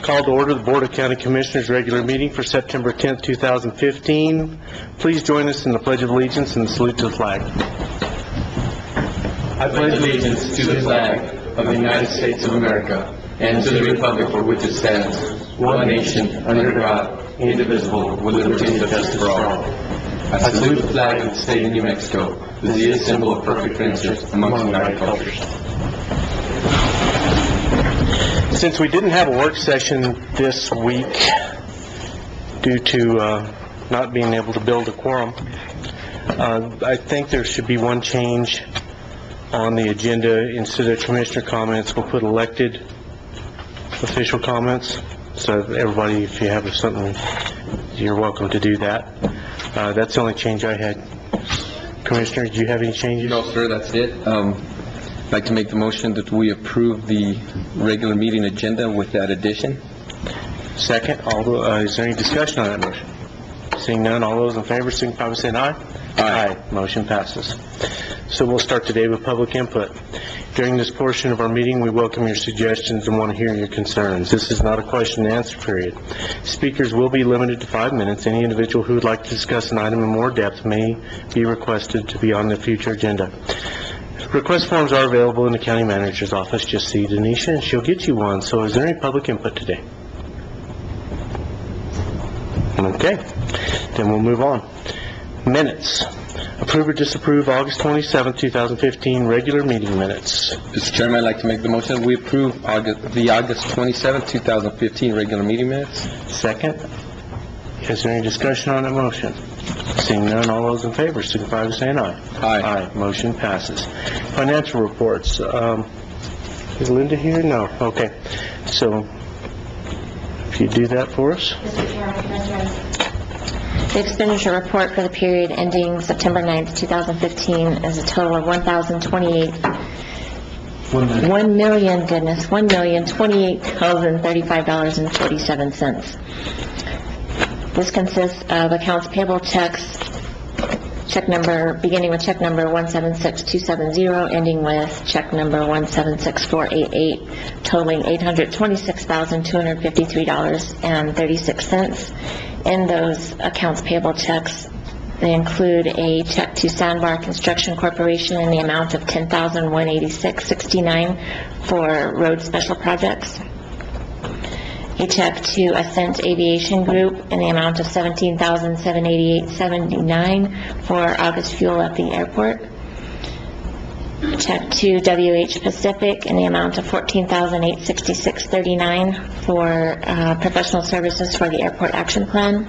Call to order the Board of County Commissioners regular meeting for September 10th, 2015. Please join us in the Pledge of Allegiance and the salute to the flag. I pledge allegiance to the flag of the United States of America and to the republic for which it stands, one nation, under God, indivisible, with liberty and justice for all. I salute the flag of the state of New Mexico, the zealous symbol of perfect friendship amongst united cultures. Since we didn't have a work session this week due to not being able to build a quorum, I think there should be one change on the agenda. Instead of commissioner comments, we'll put elected official comments. So everybody, if you have something, you're welcome to do that. That's the only change I had. Commissioner, do you have any changes? No, sir, that's it. I'd like to make the motion that we approve the regular meeting agenda with that addition. Second. Is there any discussion on that motion? Seeing none, all those in favor signify by saying aye. Aye. Motion passes. So we'll start today with public input. During this portion of our meeting, we welcome your suggestions and want to hear your concerns. This is not a question and answer period. Speakers will be limited to 5 minutes. Any individual who would like to discuss an item in more depth may be requested to be on the future agenda. Request forms are available in the county manager's office. Just see Denisha and she'll get you one. So is there any public input today? Okay, then we'll move on. Minutes. Approve or disapprove August 27, 2015 regular meeting minutes. Mr. Chairman, I'd like to make the motion that we approve the August 27, 2015 regular meeting minutes. Second. Is there any discussion on that motion? Seeing none, all those in favor signify by saying aye. Aye. Motion passes. Financial reports. Is Linda here? No. Okay. So, if you do that for us. Mr. Chairman, Commissioners. The expenditure report for the period ending September 9th, 2015 is a total of $1,028,035.47. This consists of accounts payable checks, beginning with check number 176270, ending with check number 176488, totaling $826,253.36. In those accounts payable checks, they include a check to Sandbar Construction Corporation in the amount of $10,186.69 for road special projects, a check to Ascent Aviation Group in the amount of $17,788.79 for August fuel at the airport, a check to WH Pacific in the amount of $14,866.39 for professional services for the airport action plan.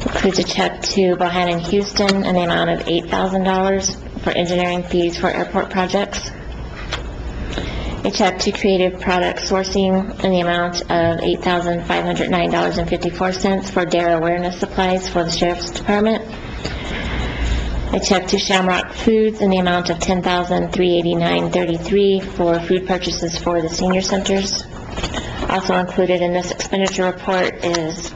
Includes a check to Bohannon Houston in the amount of $8,000 for engineering fees for airport projects. A check to Creative Product Sourcing in the amount of $8,509.54 for DARE awareness supplies for the Sheriff's Department. A check to Shamrock Foods in the amount of $10,389.33 for food purchases for the senior centers. Also included in this expenditure report is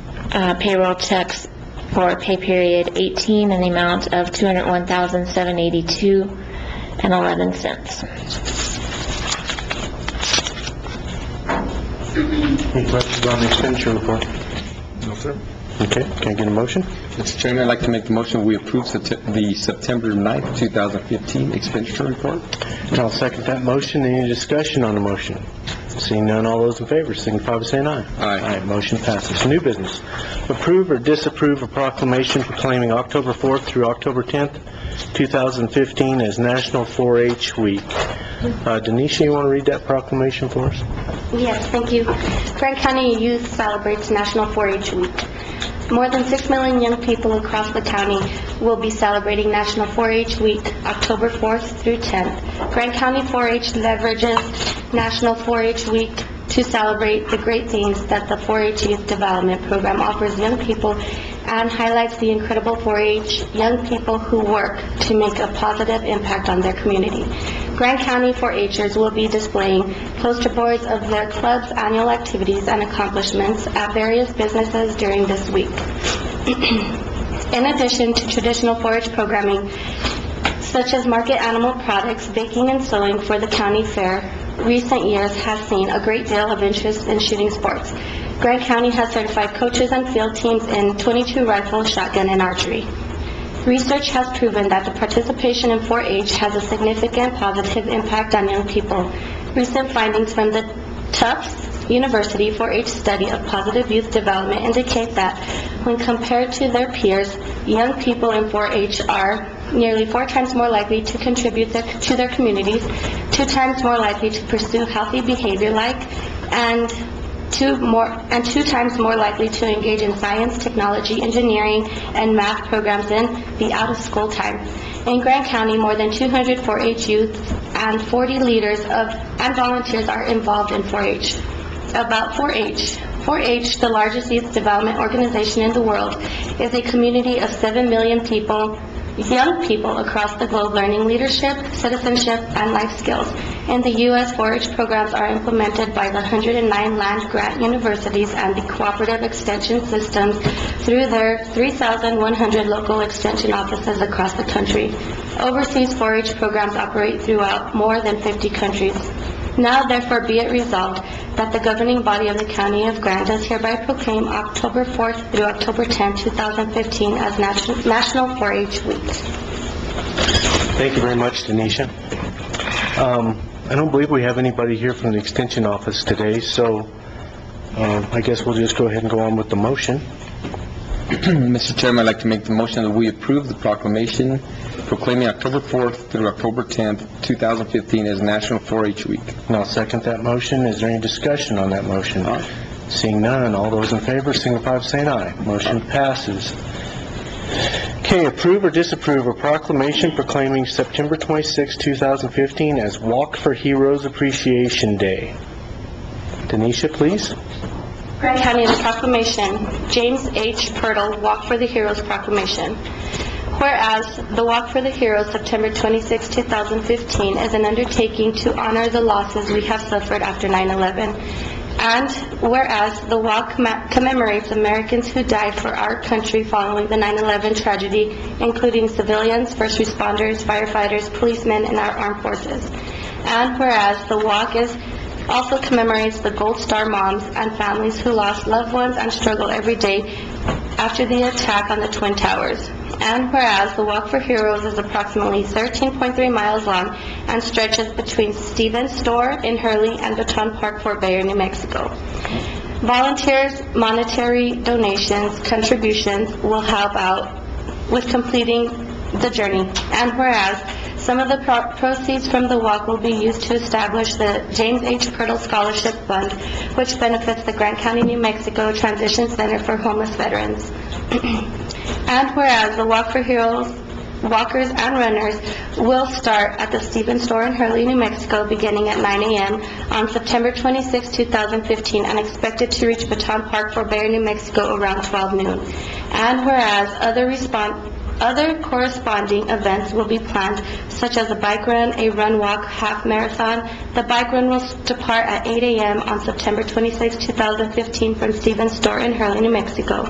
payroll checks for pay period 18 in the amount of $201,782.11. Any questions on the expenditure report? No, sir. Okay, can I get a motion? Mr. Chairman, I'd like to make the motion we approve the September 9th, 2015 expenditure report. And I'll second that motion. Any discussion on the motion? Seeing none, all those in favor signify by saying aye. Aye. Motion passes. New business. Approve or disapprove a proclamation proclaiming October 4th through October 10th, 2015 as National 4-H Week. Denisha, you want to read that proclamation for us? Yes, thank you. Grant County Youth celebrates National 4-H Week. More than 6 million young people across the county will be celebrating National 4-H Week, October 4th through 10th. Grant County 4-H leverages National 4-H Week to celebrate the great things that the 4-H Youth Development Program offers young people and highlights the incredible 4-H young people who work to make a positive impact on their community. Grant County 4-Hers will be displaying poster boards of their club's annual activities and accomplishments at various businesses during this week. In addition to traditional 4-H programming, such as market animal products, baking and sewing for the county fair, recent years has seen a great deal of interest in shooting sports. Grant County has certified coaches and field teams in .22 rifle, shotgun, and archery. Research has proven that the participation in 4-H has a significant positive impact on young people. Recent findings from the Tufts University 4-H study of positive youth development indicate that when compared to their peers, young people in 4-H are nearly 4 times more likely to contribute to their communities, 2 times more likely to pursue healthy behavior and 2 times more likely to engage in science, technology, engineering, and math programs in the out-of-school time. In Grant County, more than 200 4-H youth and 40 leaders and volunteers are involved in 4-H. About 4-H. 4-H, the largest youth development organization in the world, is a community of 7 million people, young people across the globe learning leadership, citizenship, and life skills. In the U.S., 4-H programs are implemented by the 109 land-grant universities and the cooperative extension systems through their 3,100 local extension offices across the country. Overseas 4-H programs operate throughout more than 50 countries. Now, therefore, be it resolved that the governing body of the County of Grant does hereby proclaim October 4th through October 10th, 2015 as National 4-H Week. Thank you very much, Denisha. I don't believe we have anybody here from the Extension Office today, so I guess we'll just go ahead and go on with the motion. Mr. Chairman, I'd like to make the motion that we approve the proclamation proclaiming October 4th through October 10th, 2015 as National 4-H Week. And I'll second that motion. Is there any discussion on that motion? Seeing none, all those in favor signify by saying aye. Motion passes. Okay, approve or disapprove a proclamation proclaiming September 26, 2015 as Walk for Heroes Appreciation Day. Denisha, please. Grant County Proclamation, James H. Pirtle Walk for the Heroes Proclamation. Whereas the Walk for the Heroes, September 26, 2015, is an undertaking to honor the losses we have suffered after 9/11. And whereas the walk commemorates Americans who died for our country following the 9/11 tragedy, including civilians, first responders, firefighters, policemen, and our armed forces. And whereas the walk also commemorates the Gold Star moms and families who lost loved ones and struggle every day after the attack on the Twin Towers. And whereas the Walk for Heroes is approximately 13.3 miles long and stretches between Stevens Store in Hurley and Baton Park, Fort Bayard, New Mexico. Volunteers' monetary donations, contributions will help out with completing the journey. And whereas some of the proceeds from the walk will be used to establish the James H. Pirtle Scholarship Fund, which benefits the Grant County, New Mexico Transition Center for Homeless Veterans. And whereas the Walk for Heroes walkers and runners will start at the Stevens Store in Hurley, New Mexico, beginning at 9 a.m. on September 26, 2015, and expected to reach Baton Park, Fort Bayard, New Mexico around 12 noon. And whereas other corresponding events will be planned, such as a bike run, a run-walk half marathon. The bike run will depart at 8 a.m. on September 26, 2015 from Stevens Store in Hurley, New Mexico.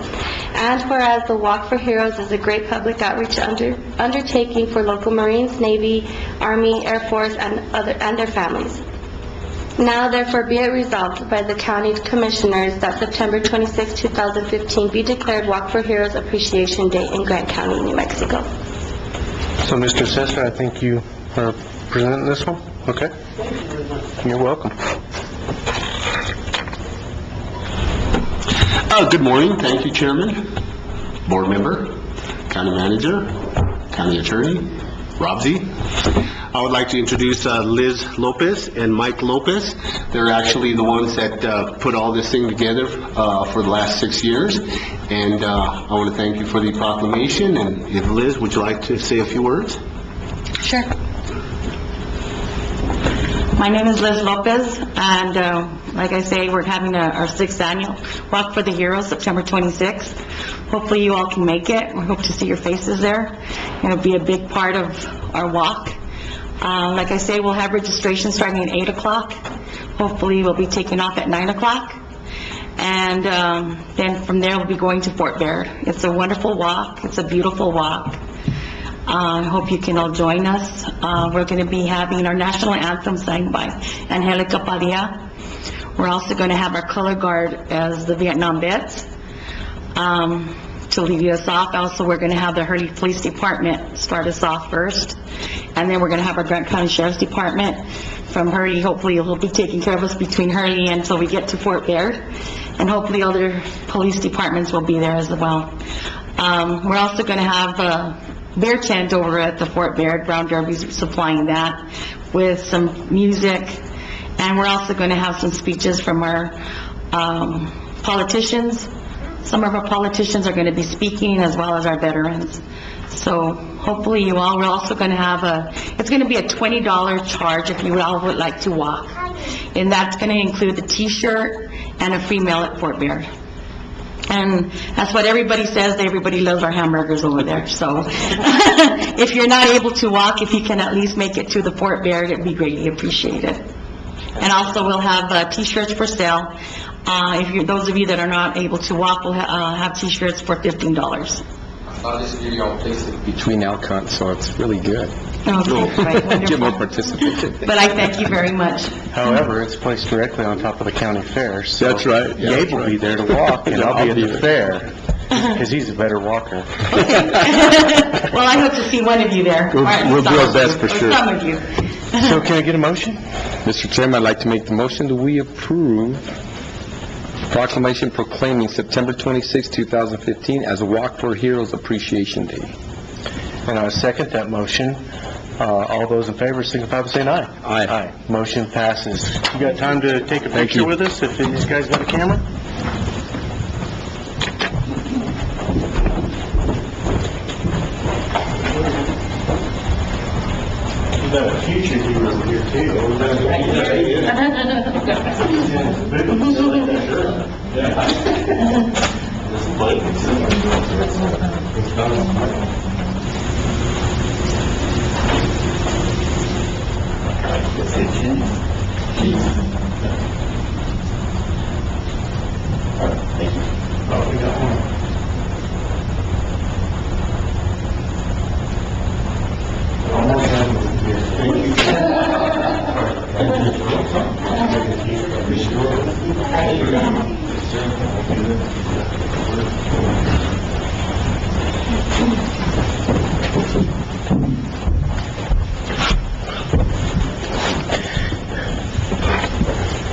And whereas the Walk for Heroes is a great public outreach undertaking for local Marines, Navy, Army, Air Force, and their families. Now, therefore, be it resolved by the County Commissioners that September 26, 2015 be declared Walk for Heroes Appreciation Day in Grant County, New Mexico. So, Mr. Sessa, I think you are presenting this one? Okay. Thank you very much. You're welcome. Good morning. Thank you, Chairman, Board Member, County Manager, County Attorney, Rob Z. I would like to introduce Liz Lopez and Mike Lopez. They're actually the ones that put all this thing together for the last 6 years. And I want to thank you for the proclamation. And if Liz, would you like to say a few words? Sure. My name is Liz Lopez, and like I say, we're having our 6th annual Walk for the Heroes, September 26th. Hopefully you all can make it. We hope to see your faces there. It'll be a big part of our walk. Like I say, we'll have registration starting at 8 o'clock. Hopefully we'll be taking off at 9 o'clock. And then from there we'll be going to Fort Bayard. It's a wonderful walk. It's a beautiful walk. I hope you can all join us. We're going to be having our national anthem sang by Angelica Padilla. We're also going to have our color guard as the Vietnam vets. To lead us off, also, we're going to have the Hurley Police Department start us off first. And then we're going to have our Grant County Sheriff's Department from Hurley. Hopefully, it'll be taking care of us between Hurley until we get to Fort Baird. And hopefully, other police departments will be there as well. We're also going to have a bear tent over at the Fort Baird. Brown Derby's supplying that with some music. And we're also going to have some speeches from our politicians. Some of our politicians are going to be speaking, as well as our veterans. So hopefully you all, we're also going to have it's going to be a $20 charge if you all would like to walk. And that's going to include the T-shirt and a free meal at Fort Baird. And that's what everybody says, everybody loves our hamburgers over there. So if you're not able to walk, if you can at least make it to the Fort Baird, it'd be greatly appreciated. And also, we'll have T-shirts for sale. Those of you that are not able to walk, will have T-shirts for $15. I'll just give you all places between outcomes, so it's really good. Okay, right, Get more wonderful. participation. But I thank you very much. However, it's placed directly on top of the county fair, so... That's right. Yeah, Gabe that's will be right. there to walk, and Yeah, I'll be I'll at be the there. fair, because he's a better walker. Well, I hope to see one of you there. We'll- Or at least we'll do some our of best you, for or sure. some of you. So can I get a motion? Mr. Chairman, I'd like to make the motion that we approve proclamation proclaiming September 26, 2015 as a Walk for Heroes Appreciation Day. And I second that motion. All those in favor signify by saying aye. Aye. Motion passes. You got time to take a picture you. with us, if these guys got a camera? You got a future hero here, too.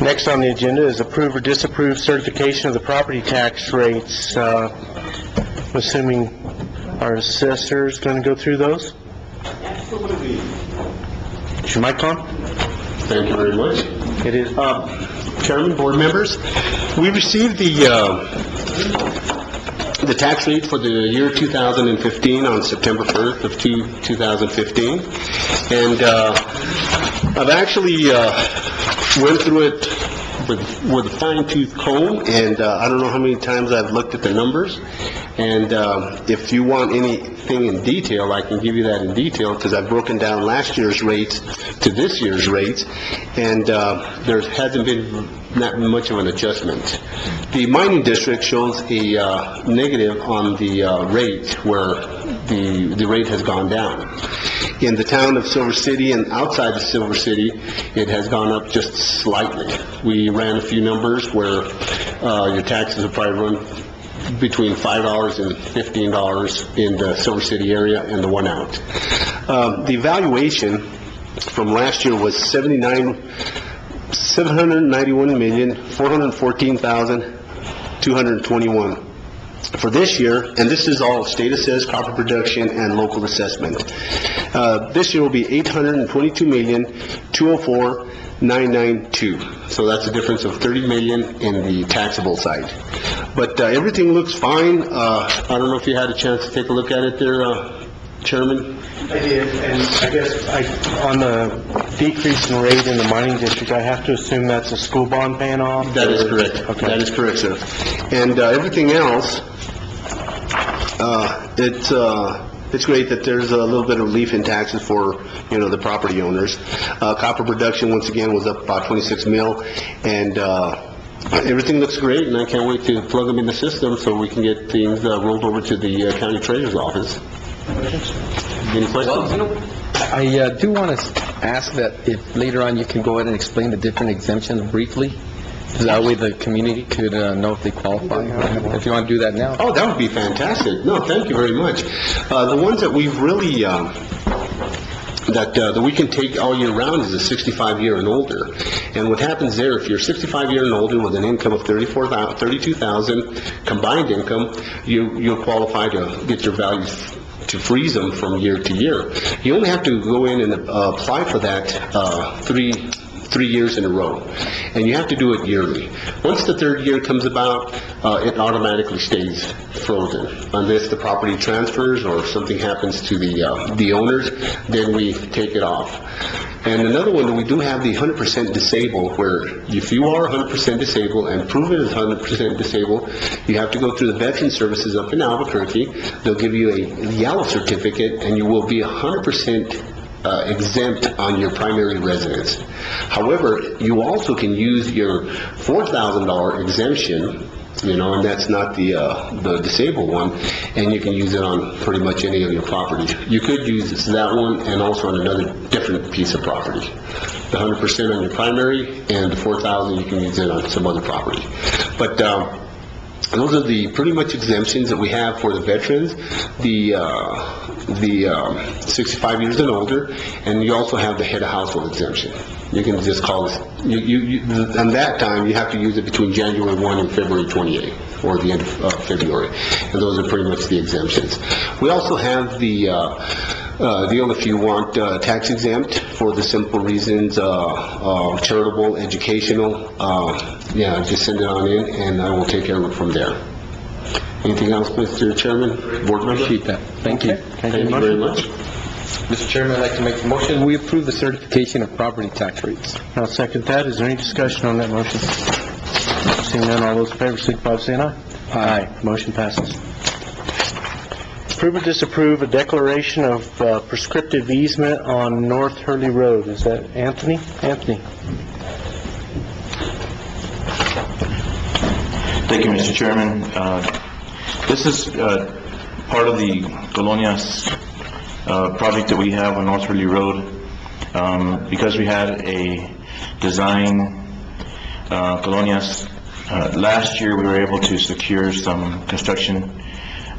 Next on the agenda is approve or disapprove certification of the property tax rates. I'm assuming our assessor's going to go through those? Is your mic on? Thank you very much. It is. Chairman, board members, we received the tax rate for the year 2015 on September 1st of 2015. And I've actually went through it with a fine-tooth comb, and I don't know how many times I've looked at the numbers. And if you want anything in detail, I can give you that in detail, because I've broken down last year's rates to this year's rates, and there hasn't been that much of an adjustment. The mining district shows a negative on the rate, where the rate has gone down. In the town of Silver City and outside of Silver City, it has gone up just slightly. We ran a few numbers where your taxes will probably run between $5 and $15 in the Silver City area and the one out. The valuation from last year was $791,414,221. For this year, and this is all state assessed, copper production, and local assessment, this year will be $822,204,992. So that's a difference of $30 million in the taxable side. But everything looks fine. I don't know if you had a chance to take a look at it there, Chairman? I did, and I guess on the decrease in rate in the mining district, I have to assume that's a school bond paying off? That is correct. Okay. That is correct, sir. And everything else, it's great that there's a little bit of relief in taxes for, the property owners. Copper production, once again, was up about 26 mil, and everything looks great, and I can't wait to plug them in the system so we can get things rolled over to the county treasurer's office. Any questions? I do want to ask that if later on you can go ahead and explain the different exemptions briefly, so that way the community could know if they qualify, or if you want to do that now. Oh, that would be fantastic. No, thank you very much. The ones that we've really, that we can take all year round is a 65-year and older. And what happens there, if you're 65-year and older with an income of $32,000 combined income, you'll qualify to get your values to freeze them from year to year. You only have to go in and apply for that 3 years in a row, and you have to do it yearly. Once the third year comes about, it automatically stays frozen unless the property transfers or something happens to the owners. Then we take it off. And another one, we do have the 100% disabled, where if you are 100% disabled and proven as 100% disabled, you have to go through the Veteran Services up in Albuquerque. They'll give you a yellow certificate, and you will be 100% exempt on your primary residence. However, you also can use your $4,000 exemption, and that's not the disabled one, and you can use it on pretty much any of your properties. You could use that one and also on another different piece of property. The 100% on your primary, and the $4,000 you can use it on some other property. But those are the pretty much exemptions that we have for the veterans, the 65 years and older, and you also have the head of household exemption. You can just call this, and that time you have to use it between January 1 and February 28, or the end of February, and those are pretty much the exemptions. We also have the deal if you want tax exempt for the simple reasons, charitable, educational, just send it on in and I will take care of it from there. Anything else, Mr. Chairman? Board member? Appreciate that. Thank you. Thank you very much. Mr. Chairman, I'd like to make a motion. We approve the certification of property tax rates. I'll second that. Is there any discussion on that motion? Seeing none, all those in favor, signify by saying aye. Aye. Motion passes. Approve or disapprove a declaration of prescriptive easement on North Hurley Road. Is that Anthony? Anthony. Thank you, Mr. Chairman. This is part of the Colonias project that we have on North Hurley Road. Because we had a design Colonias last year, we were able to secure some construction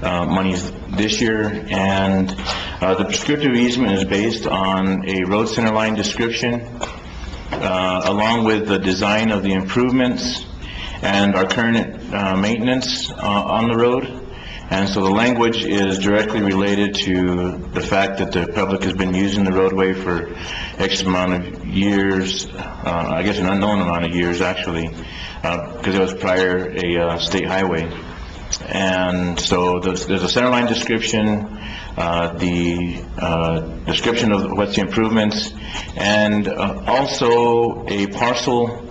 monies this year, and the prescriptive easement is based on a road center line description along with the design of the improvements and our current maintenance on the road. And so the language is directly related to the fact that the public has been using the roadway for X amount of years, I guess an unknown amount of years actually, because it was prior a state highway. And so there's a centerline description, the description of what's the improvements, and also a parcel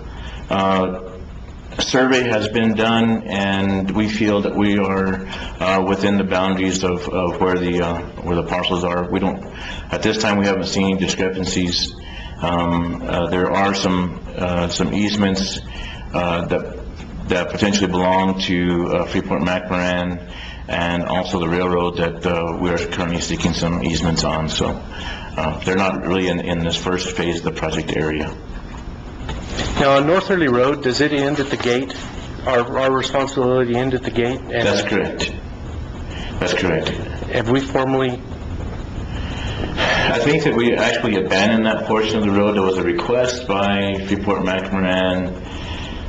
survey has been done, and we feel that we are within the boundaries of where the parcels are. We don't, at this time, we haven't seen any discrepancies. There are some easements that potentially belong to Freeport-McMoran, and also the railroad that we are currently seeking some easements on. So they're not really in this first phase of the project area. Now, on North Hurley Road, does it end at the gate? Our responsibility end at the gate? And That's correct. That's correct. have we formally, I think that we actually abandoned that portion of the road. There was a request by Freeport-McMoran,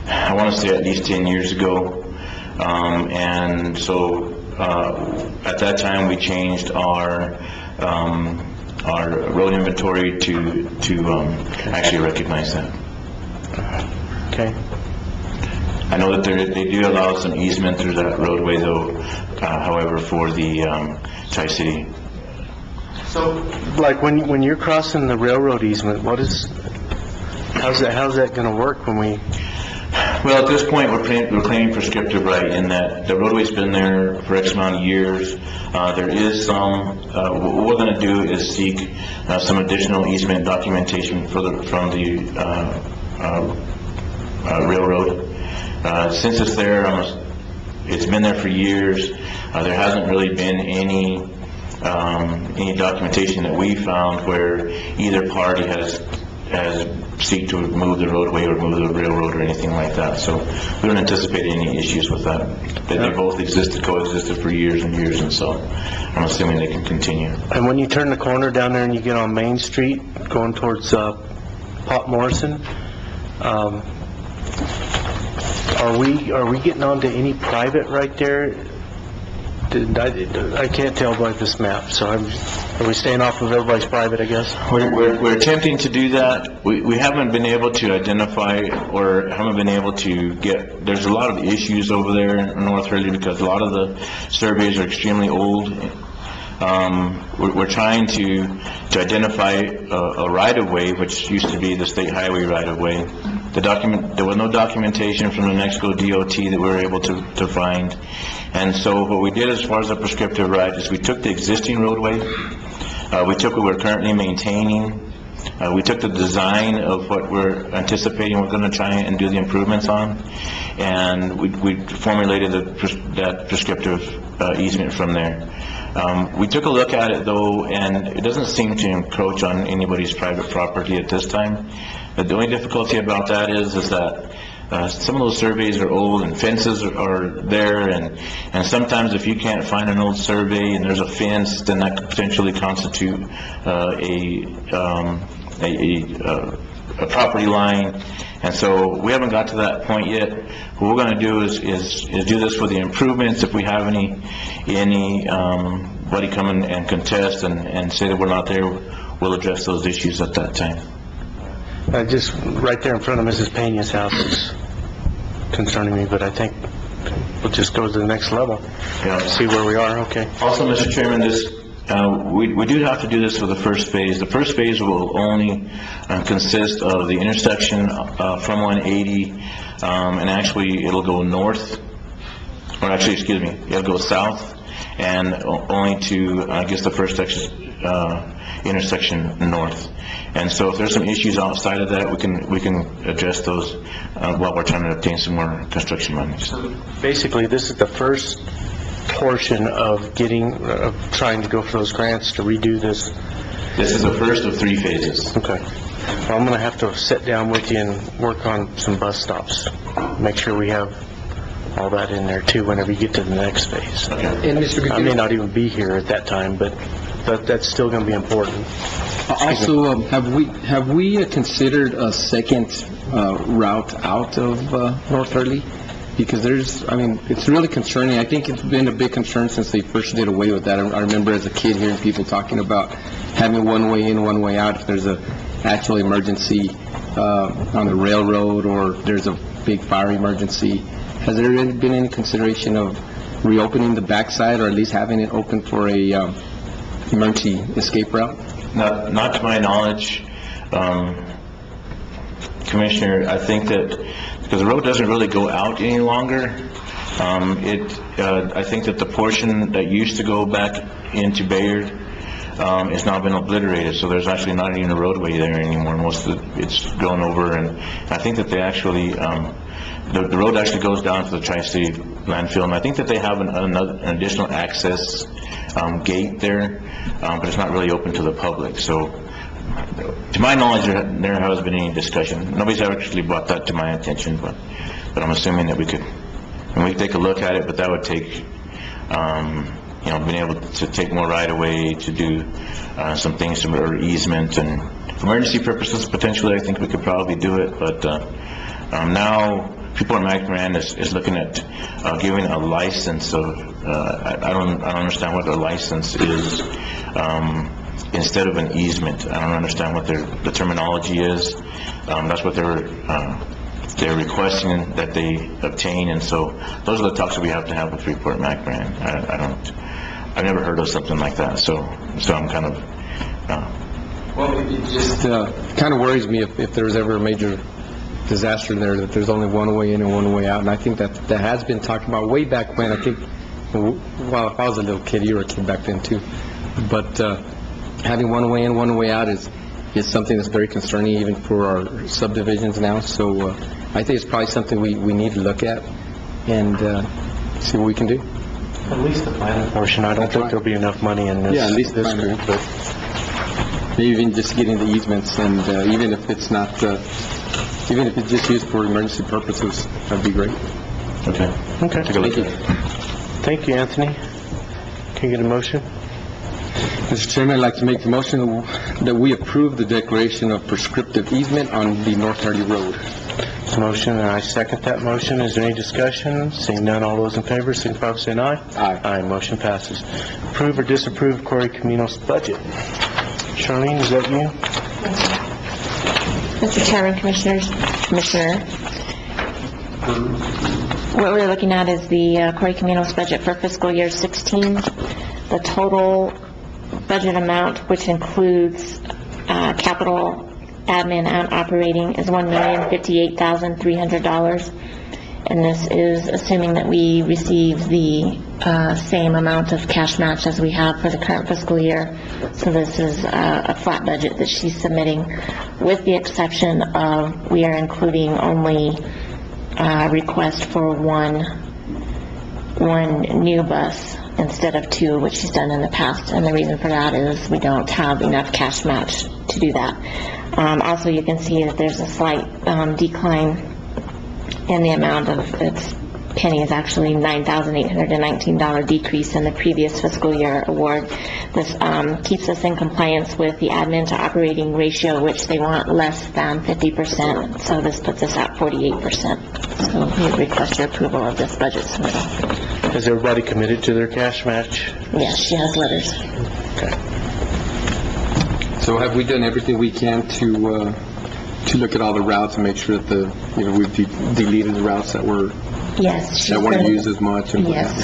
I want to say at least 10 years ago. And so at that time we changed our road inventory to actually recognize that. okay. I know that they do allow some easement through that roadway though, however, for the Tri-City. So, like, when you're crossing the railroad easement, how's that gonna work when we, Well, at this point, we're claiming prescriptive right in that the roadway's been there for X amount of years. There is some, what we're gonna do is seek some additional easement documentation from the railroad. Since it's there, it's been there for years. There hasn't really been any any documentation that we found where either party has seek to move the roadway or move the railroad or anything like that. So we don't anticipate any issues with that. They both coexisted for years and years, and so I'm assuming they can continue. And when you turn the corner down there and you get on Main Street, going towards Pop Morrison, are we getting onto any private right there? I can't tell by this map, so are we staying off of everybody's private, I guess? We're attempting to do that. We haven't been able to identify or haven't been able to get, there's a lot of issues over there in North Hurley because a lot of the surveys are extremely old. We're trying to identify a right-of-way, which used to be the state highway right-of-way. There was no documentation from the New Mexico DOT that we were able to find. And so what we did as far as the prescriptive right is we took the existing roadway, we took what we're currently maintaining, we took the design of what we're anticipating we're going to try and do the improvements on, and we formulated that prescriptive easement from there. We took a look at it though, and it doesn't seem to encroach on anybody's private property at this time. The only difficulty about that is that some of those surveys are old and fences are there, and sometimes if you can't find an old survey and there's a fence, then that could potentially constitute a property line. And so we haven't got to that point yet. What we're going to do is do this for the improvements. If we have anybody come in and contest and say that we're not there, we'll address those issues at that time. Just right there in front of Mrs. Pena's house is concerning me, but I think we'll just go to the next level. Yeah. See where we are, okay. Also, Mr. Chairman, we do have to do this for the first phase. The first phase will only consist of the intersection from 180, and actually it'll go north, or actually, excuse me, it'll go south, and only to, I guess, the first intersection north. And so if there's some issues outside of that, we can address those while we're trying to obtain some more construction money. Basically, this is the first portion of trying to go for those grants to redo this. This is the first of 3 phases. Okay. Well, I'm gonna have to sit down with you and work on some bus stops. Make sure we have all that in there too whenever you get to the next phase. Okay. And Mr. I may not even be here at that time, but that's still gonna be important. Also, have we considered a second route out of North Hurley? Because it's really concerning. I think it's been a big concern since they first did away with that. I remember as a kid hearing people talking about having one way in, one way out if there's a actual emergency on the railroad or there's a big fire emergency. Has there been any consideration of reopening the backside or at least having it open for a emergency escape route? Not to my knowledge, Commissioner. I think that because the road doesn't really go out any longer, I think that the portion that used to go back into Bayard has now been obliterated, so there's actually not even a roadway there anymore. It's gone over, and I think that they actually, the road actually goes down to the Tri-State landfill, and I think that they have an additional access gate there, but it's not really open to the public. So, to my knowledge, there hasn't been any discussion. Nobody's ever actually brought that to my attention, but I'm assuming that we could take a look at it, but that would take, being able to take more right-of-way to do some things, or easement, and for emergency purposes, potentially, I think we could probably do it, but now, Freeport McMoran is looking at giving a license of, I don't understand what a license is, instead of an easement. I don't understand what the terminology is. That's what they're requesting that they obtain, and so those are the talks that we have to have with Freeport McMoran. I've never heard of something like that, so I'm kind of, Well, it just kind of worries me if there's ever a major disaster in there, that there's only one way in and one way out, and I think that has been talked about way back when. I think, well, if I was a little kid, you were a kid back then too, but having one way in, one way out is something that's very concerning even for our subdivisions now, so I think it's probably something we need to look at and see what we can do. At least the planning portion, I don't think there'll be enough money in this. Yeah, at least the this planning. group, but Maybe even just getting the easements, and even if it's not, even if it's just used for emergency purposes, that'd be great. Okay. Okay. Take a look at it. Thank you, Anthony. Can you get a motion? Mr. Chairman, I'd like to make the motion that we approve the declaration of prescriptive easement on the North Harley Road. Motion, and I second that motion. Is there any discussion? Seeing none, all those in favor, signify by saying aye. Aye. Aye, motion passes. Approve or disapprove Corey Camino's budget. Charlene, is that you? Mr. Chairman, Commissioners, Commissioner, what we're looking at is the Corey Camino's budget for fiscal year 16. The total budget amount, which includes capital, admin, and operating, is $1,058,300. And this is assuming that we receive the same amount of cash match as we have for the current fiscal year. So this is a flat budget that she's submitting, with the exception of we are including only request for one new bus instead of two, which she's done in the past. And the reason for that is we don't have enough cash match to do that. Also, you can see that there's a slight decline in the amount of, its penny is actually $9,819 decrease in the previous fiscal year award. This keeps us in compliance with the admin to operating ratio, which they want less than 50%. So this puts us at 48%. So we request your approval of this budget submittal. Has everybody committed to their cash match? Yes, she has letters. So have we done everything we can to look at all the routes and make sure that we've deleted the routes that Yes, she's that weren't been- used as much? And Yes,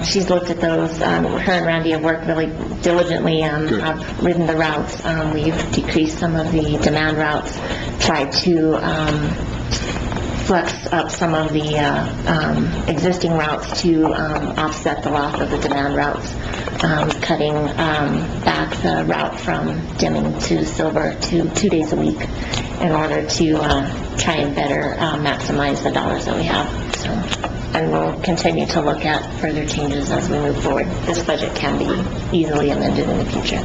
she's looked at those. Her and Randy have worked really diligently, Good. have ridden the routes. We've decreased some of the demand routes, tried to flex up some of the existing routes to offset the loss of the demand routes, cutting back the route from Deming to Silver to 2 days a week in order to try and better maximize the dollars that we have. So, and we'll continue to look at further changes as we move forward. This budget can be easily amended in the future.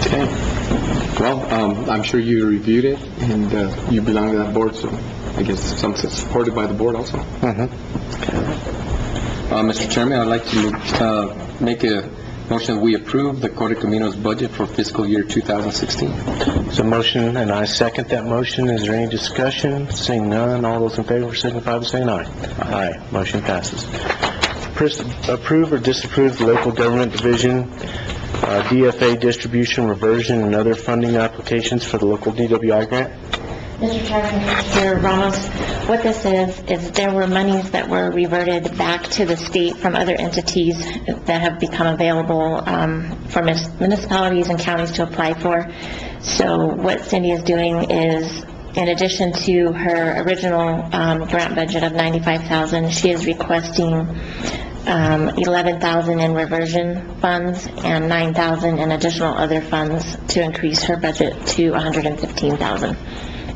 Okay. Well, I'm sure you reviewed it, and you belong to that board, so I guess something supported by the board also. Mr. Chairman, I'd like to make a motion that we approve the Corte Camino's budget for fiscal year 2016. There's a motion, and I second that motion. Is there any discussion? Seeing none, all those in favor signify by saying aye. Aye, motion passes. Approve or disapprove the local government division, DFA distribution, reversion, and other funding applications for the local DWI grant. Mr. Chairman, Mr. Ramos, what this is there were monies that were reverted back to the state from other entities that have become available for municipalities and counties to apply for. So what Cindy is doing is, in addition to her original grant budget of $95,000, she is requesting $11,000 in reversion funds and $9,000 in additional other funds to increase her budget to $115,000.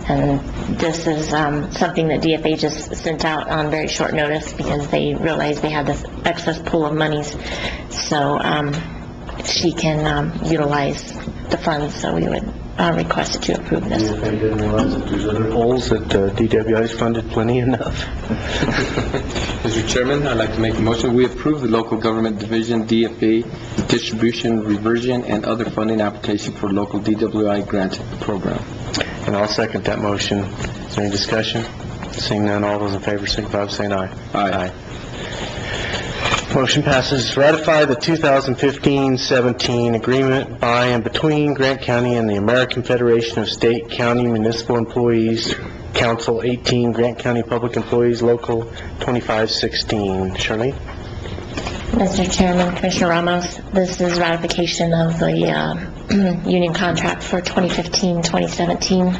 And this is something that DFA just sent out on very short notice because they realized they had this excess pool of monies. So she can utilize the funds, so we would request to approve this. If they didn't realize that there's other holes that DWI's funded plenty enough. Mr. Chairman, I'd like to make a motion we approve the local government division DFA distribution, reversion, and other funding application for local DWI grant program. And I'll second that motion. Is there any discussion? Seeing none, all those in favor signify by saying aye. Aye. Motion passes. Ratify the 2015-17 agreement by and between Grant County and the American Federation of State, County, Municipal Employees, Council 18, Grant County Public Employees, Local 2516. Charlene? Mr. Chairman, Commissioner Ramos, this is ratification of the union contract for 2015-2017.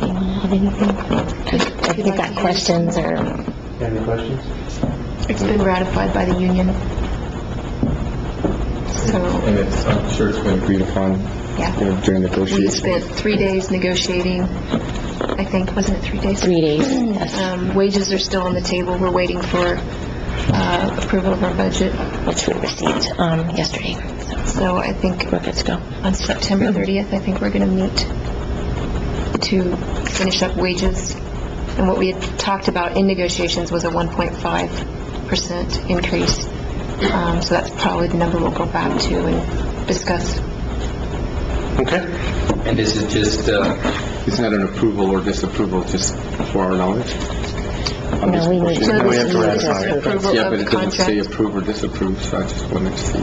You have anything? If you've got questions or... Any questions? It's been ratified by the union. So, And I'm sure it's been agreed upon yeah. during We negotiations. spent 3 days negotiating, I think, wasn't it 3 days? 3 days, yes. Wages are still on the table. We're waiting for approval of our budget. which we received yesterday. So I think We're good to go. on September 30th, I think we're going to meet to finish up wages. And what we had talked about in negotiations was a 1.5% increase. So that's probably the number we'll go back to and discuss. Okay. And this is just, It's not an approval or disapproval, just for our knowledge? No, we need to. No, we have to this is ratify it. approval Yeah, of but the it doesn't say contract. approve or disapprove, so I just wanted to see.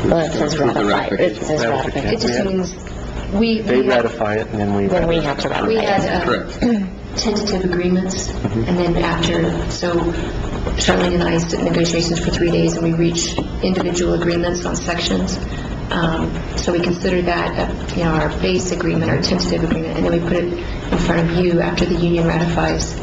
Well, it says Approve the ratify. It ratification. says It ratification. just means we They had- ratify it, and then we... Then we have to ratify we it. had Correct. tentative agreements, and then after, so Charlene and I sit in negotiations for 3 days, and we reach individual agreements on sections. So we consider that, our base agreement, our tentative agreement, and then we put it in front of you after the union ratifies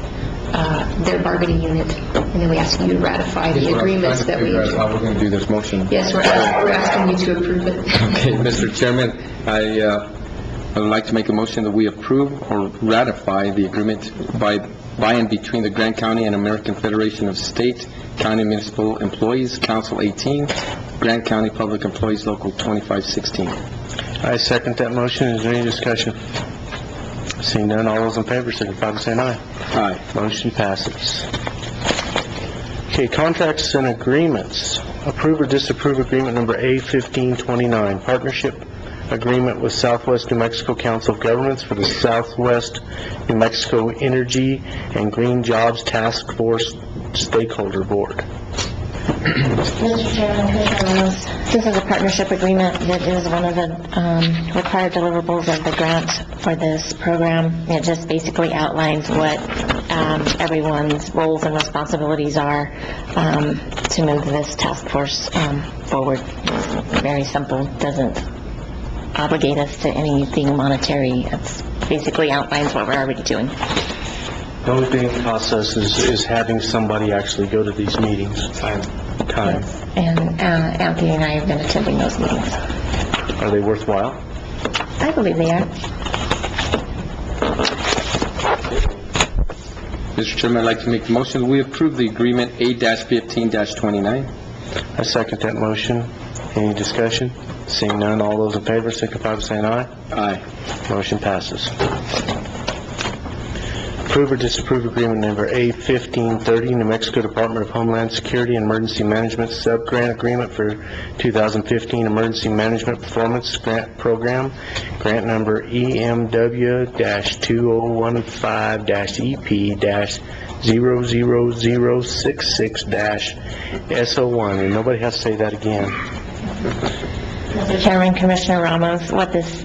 their bargaining unit, and then we ask you to ratify the agreements that we... How we're going to do this motion. Yes, we're asking you to approve it. Okay, Mr. Chairman, I would like to make a motion that we approve or ratify the agreement by and between the Grant County and American Federation of State, County Municipal Employees, Council 18, Grant County Public Employees Local 2516. I second that motion. Is there any discussion? Seeing none, all those in favor signify by saying aye. Aye. Motion passes. Okay, contracts and agreements. Approve or disapprove agreement number A1529, partnership agreement with Southwest New Mexico Council of Governments for the Southwest New Mexico Energy and Green Jobs Task Force Stakeholder Board. Mr. Chairman, Commissioner Ramos, this is a partnership agreement that is one of the required deliverables of the grant for this program. It just basically outlines what everyone's roles and responsibilities are to move this task force forward. It's very simple, doesn't obligate us to anything monetary. It basically outlines what we're already doing. The only thing it costs us is having somebody actually go to these meetings. Time. And Anthony and I have been attending those meetings. Are they worthwhile? I believe they are. Mr. Chairman, I'd like to make the motion that we approve the agreement A-15-29. I second that motion. Any discussion? Seeing none, all those in favor signify by saying aye. Aye. Motion passes. Approve or disapprove agreement number A1530, New Mexico Department of Homeland Security and Emergency Management Sub-Grant Agreement for 2015 Emergency Management Performance Grant Program, grant number EMW-2015-EP-00066-S01. And nobody has to say that again. Mr. Chairman, Commissioner Ramos, what this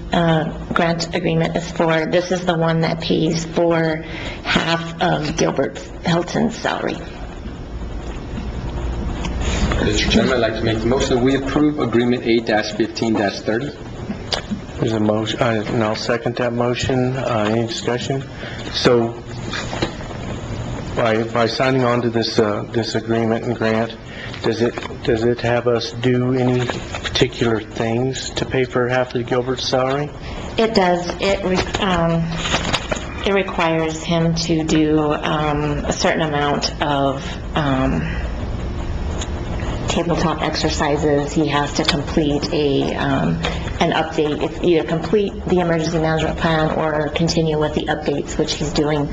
grant agreement is for, this is the one that pays for half of Gilbert Hilton's salary. Mr. Chairman, I'd like to make the motion that we approve agreement A-15-30. There's a motion, and I'll second that motion. Any discussion? So, by signing on to this agreement and grant, does it have us do any particular things to pay for half of Gilbert's salary? It does. It requires him to do a certain amount of tabletop exercises. He has to complete an update. It's either complete the emergency management plan or continue with the updates, which he's doing.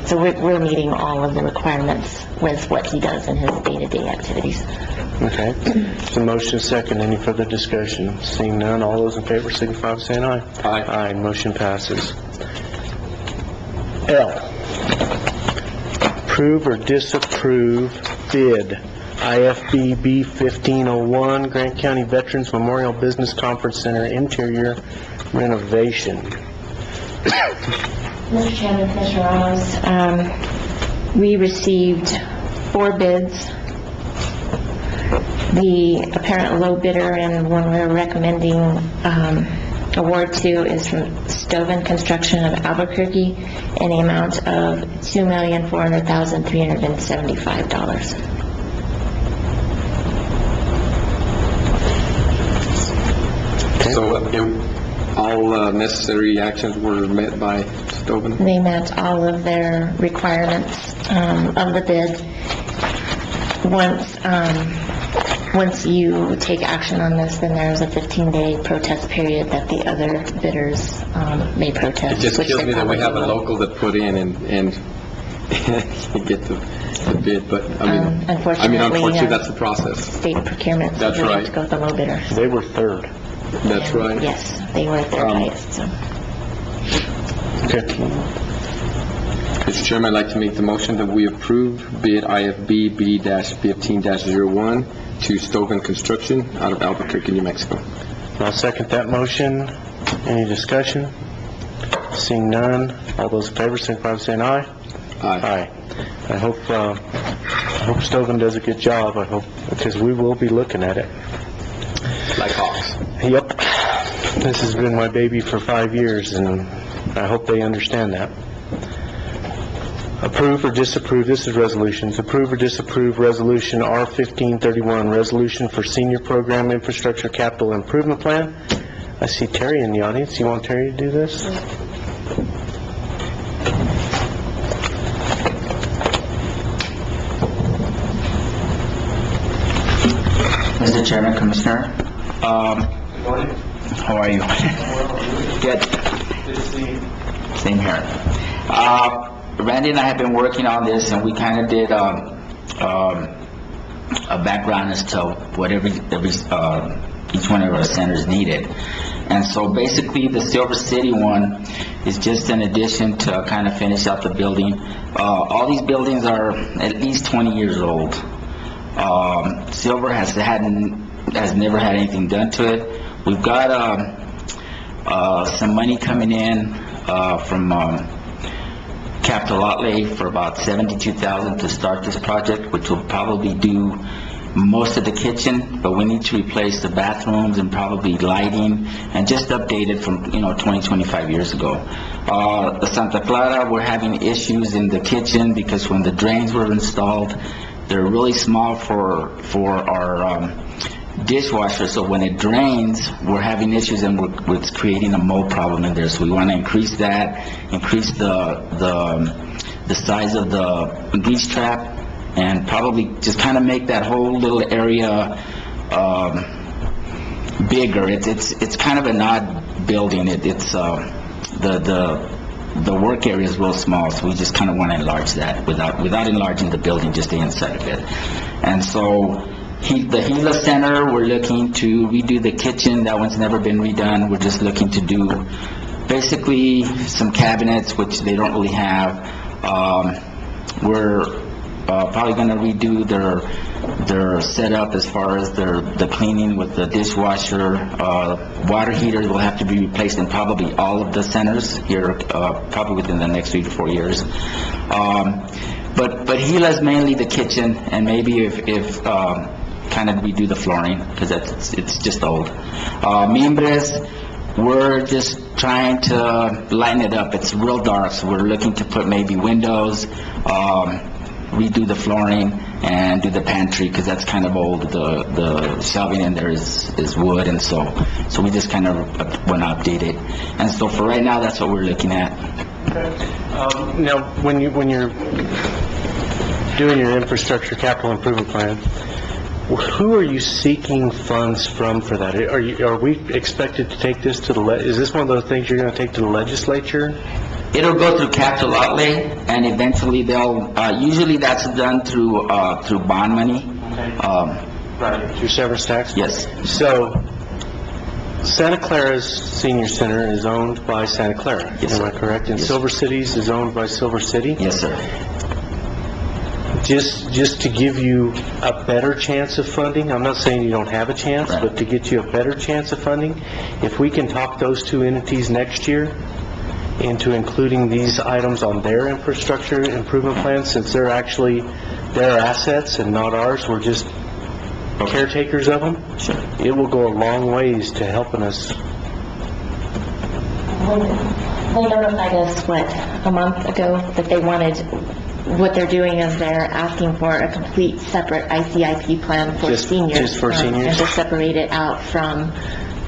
So we're meeting all of the requirements with what he does in his day-to-day activities. Okay. So motion is second. Any further discussion? Seeing none, all those in favor signify by saying aye. Aye. Aye. Motion passes. L, approve or disapprove bid IFB B1501, Grant County Veterans Memorial Business Conference Center interior renovation. Mr. Chairman, Commissioner Ramos, we received 4 bids. The apparent low bidder and one we're recommending award to is from Stoven Construction of Albuquerque in the amount of $2,400,375. So all necessary actions were met by Stoven? They met all of their requirements of the bid. once you take action on this, then there's a 15-day protest period that the other bidders may protest. It just which kills they me that we have a probably will. local that put in and get the bid, but unfortunately, that's the process. State procurement, so That's we have right. to go with the low bidder. They were third. That's And right. Yes, they were at their highest, so. Okay. Mr. Chairman, I'd like to make the motion that we approve bid IFB B-15-01 to Stoven Construction out of Albuquerque, New Mexico. I'll second that motion. Any discussion? Seeing none, all those in favor, signify by saying aye. Aye. I hope Stoven does a good job, I hope, because we will be looking at it. Like hawks. Yep. This has been my baby for 5 years, and I hope they understand that. Approve or disapprove, this is resolutions. Approve or disapprove Resolution R-1531, Resolution for Senior Program Infrastructure Capital Improvement Plan. I see Terry in the audience. You want Terry to do this? Mr. Chairman, Commissioner, how are you? Good. Good to see you. Same here. Randy and I have been working on this, and we kind of did a background as to what each one of our centers needed. And so basically, the Silver City one is just an addition to kind of finish out the building. All these buildings are at least 20 years old. Silver has never had anything done to it. We've got some money coming in from capital outlay for about $72,000 to start this project, which will probably do most of the kitchen, but we need to replace the bathrooms and probably lighting and just update it from 20-25 years ago. The Santa Clara, we're having issues in the kitchen because when the drains were installed, they're really small for our dishwasher, so when it drains, we're having issues and it's creating a mold problem in there. So we want to increase that, increase the size of the grease trap, and probably just kind of make that whole little area bigger. It's kind of an odd building. The work area is real small, so we just kind of want to enlarge that without enlarging the building, just the inside of it. And so the Gila Center, we're looking to redo the kitchen. That one's never been redone. We're just looking to do basically some cabinets, which they don't really have. We're probably going to redo their setup as far as the cleaning with the dishwasher. Water heaters will have to be replaced in probably all of the centers here, probably within the next 3 to 4 years. But Gila's mainly the kitchen, and maybe if kind of redo the flooring, because it's just old. Mimbres, we're just trying to lighten it up. It's real dark, so we're looking to put maybe windows, redo the flooring, and do the pantry, because that's kind of old. The shelving in there is wood, and so we just kind of want to update it. And so for right now, that's what we're looking at. Now, when you're doing your infrastructure capital improvement plan, who are you seeking funds from for that? Are we expected to take this to is this one of those things you're going to take to the legislature? It'll go through capital outlay, and eventually they'll, usually that's done through bond money. Right. Through severance tax? Yes. So, Santa Clara's Senior Center is owned by Santa Clara, Yes, am I sir. correct? And Yes. Silver Cities is owned by Silver City? Yes, sir. Just to give you a better chance of funding, I'm not saying you don't have a chance, Right. but to get you a better chance of funding, if we can talk those two entities next year into including these items on their infrastructure improvement plan, since they're actually their assets and not ours, we're just caretakers of them, Sure. it will go a long ways to helping us. They notified us, a month ago, that they wanted, what they're doing is they're asking for a complete separate ICIP plan for Just- seniors. just for seniors? And to separate it out from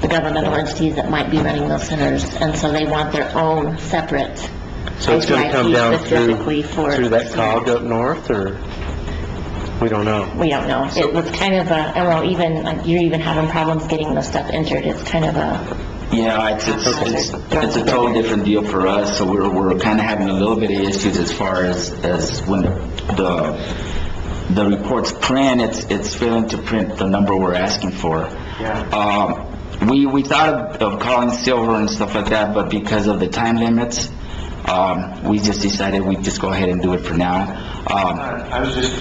the governmental entities that might be running those centers. And so they want their own separate So it's going to come ICIP down specifically for through that seniors. cog up north, or? We don't know. We don't know. It was kind of a, I don't know, even, like, you're even having problems getting the stuff entered. It's kind of a, Yeah, it's a total different deal for us, so we're kind of having a little bit of issues as far as when the reports print, it's failing to print the number we're asking for. We thought of calling Silver and stuff like that, but because of the time limits, we just decided we'd just go ahead and do it for now. I was just,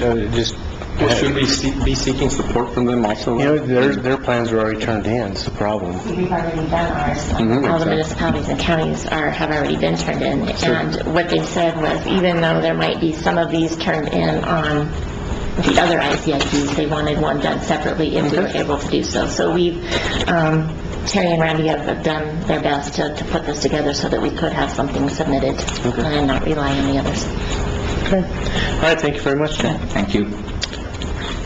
Should we be seeking support from them also? you know, their plans were already turned in, it's the problem. we've already done ours. All the exactly. municipalities and counties have already been turned in. And what they said was, even though there might be some of these turned in on the other ICIPs, they wanted one done separately if we were able to do so. So we've, Terry and Randy have done their best to put this together so that we could have something submitted and not rely on the others. Okay. All right, thank you very much, Jen. Thank you.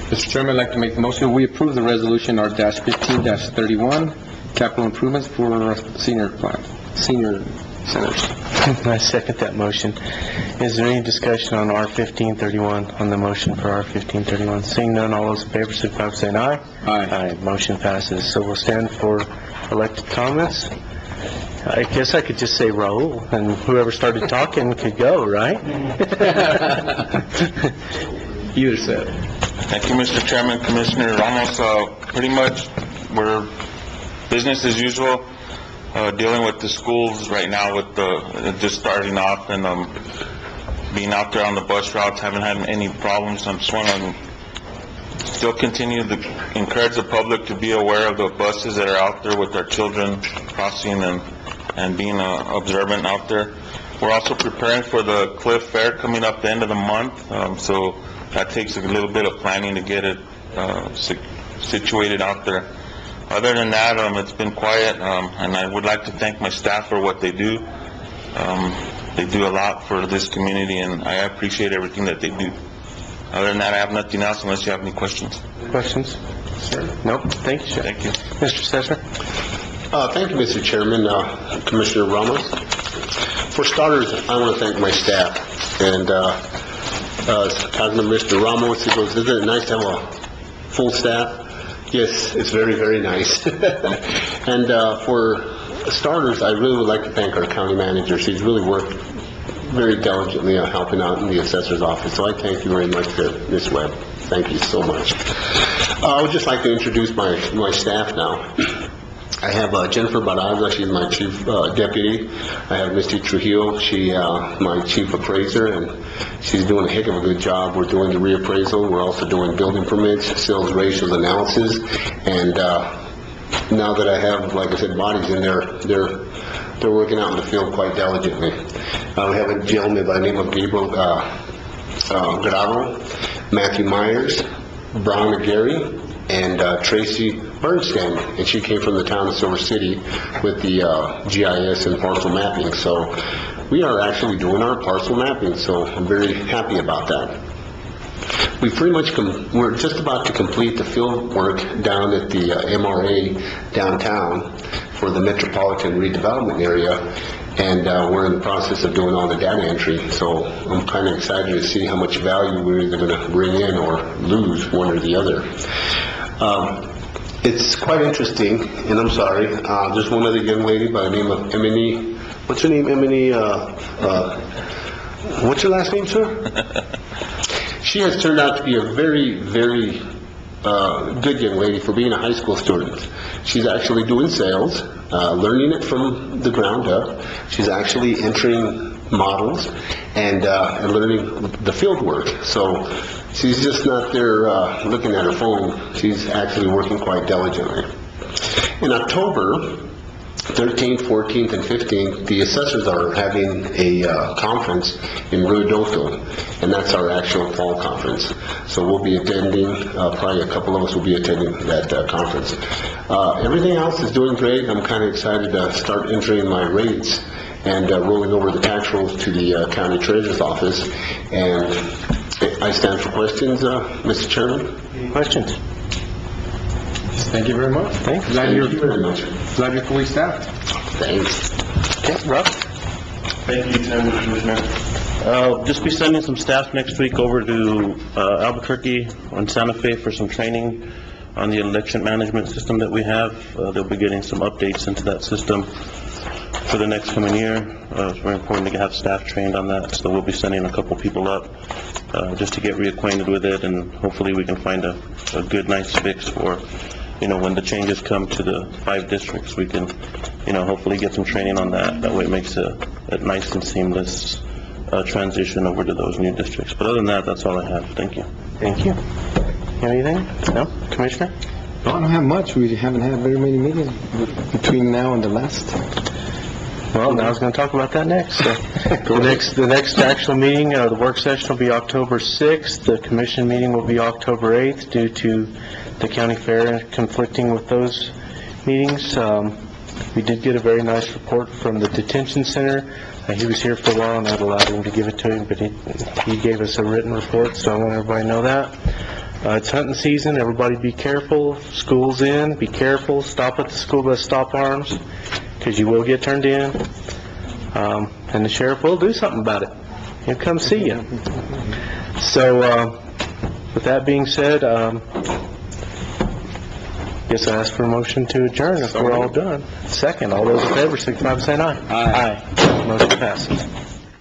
Mr. Chairman, I'd like to make the motion, we approve the resolution R-15-31, capital improvements for senior centers. I second that motion. Is there any discussion on R-1531, on the motion for R-1531? Seeing none, all those in favor, signify by saying aye. Aye. Motion passes. So we'll stand for elected comments. I guess I could just say roll, and whoever started talking could go, right? You said. Thank you, Mr. Chairman, Commissioner Ramos. Pretty much, we're business as usual, dealing with the schools right now with just starting off and being out there on the bus routes, haven't had any problems. I just want to still continue to encourage the public to be aware of the buses that are out there with their children crossing and being observant out there. We're also preparing for the Cliff Fair coming up the end of the month, so that takes a little bit of planning to get it situated out there. Other than that, it's been quiet, and I would like to thank my staff for what they do. They do a lot for this community, and I appreciate everything that they do. Other than that, I have nothing else unless you have any questions. Questions? Nope. Thank you, sir. Thank you. Mr. Cesar? Thank you, Mr. Chairman, Commissioner Ramos. For starters, I want to thank my staff, and talking to Mr. Ramos, he goes, isn't it nice to have a full staff? Yes, it's very, very nice. And for starters, I really would like to thank our county manager. She's really worked very diligently on helping out in the assessor's office, so I thank you very much, Ms. Webb. Thank you so much. I would just like to introduce my staff now. I have Jennifer Baraza, she's my chief deputy. I have Misty Trujillo, she my chief appraiser, and she's doing a heck of a good job. We're doing the reappraisal, we're also doing building permits, sales ratios analysis, and now that I have, like I said, bodies in there, they're working out in the field quite diligently. We have a gentleman by the name of Gabriel Grado, Matthew Myers, Brown McGarry, and Tracy Bernstein, and she came from the town of Silver City with the GIS and parcel mapping. So we are actually doing our parcel mapping, so I'm very happy about that. We pretty much we're just about to complete the field work down at the MRA downtown for the metropolitan redevelopment area, and we're in the process of doing all the data entry. So I'm kind of excited to see how much value we're either going to bring in or lose, one or the other. It's quite interesting, and I'm sorry, there's one other young lady by the name of Emily, what's her name, Emily, what's your last name, sir? She has turned out to be a very, very good young lady for being a high school student. She's actually doing sales, learning it from the ground up. She's actually entering models and learning the field work. So she's just not there looking at her phone. She's actually working quite diligently. In October 13th, 14th, and 15th, the assessors are having a conference in Ruidoso, and that's our actual fall conference. So we'll be attending, probably a couple of us will be attending that conference. Everything else is doing great. I'm kind of excited to start entering my rates and rolling over the tax rolls to the county treasurer's office. And I stand for questions, Mr. Chairman. Any questions? Thank you very much. Thanks. Glad Thank you very much. glad you're fully staffed. Thanks. Okay, Rob? Thank you, Chairman, Commissioner. I'll just be sending some staff next week over to Albuquerque and Santa Fe for some training on the election management system that we have. They'll be getting some updates into that system for the next coming year. It's very important to have staff trained on that, so we'll be sending a couple people up just to get reacquainted with it, and hopefully we can find a good, nice fix for, when the changes come to the 5 districts, we can, hopefully get some training on that. That way it makes a nice and seamless transition over to those new districts. But other than that, that's all I have. Thank you. Thank you. Anything? No? Commissioner? No, I don't have much. We haven't had very many meetings between now and the last. Well, now I was going to talk about that next. So, the next actual meeting, the work session will be October 6th. The commission meeting will be October 8th due to the county fair conflicting with those meetings. We did get a very nice report from the detention center. He was here for a while, and that allowed him to give it to him, but he gave us a written report, so I want everybody to know that. It's hunting season. Everybody be careful. School's in. Be careful. Stop at the school bus stop arms, because you will get turned in. And the sheriff will do something about it. He'll come see you. So, with that being said, guess I ask for a motion to adjourn if we're all done. Second, all those in favor, signify by saying aye. Aye. Motion passes.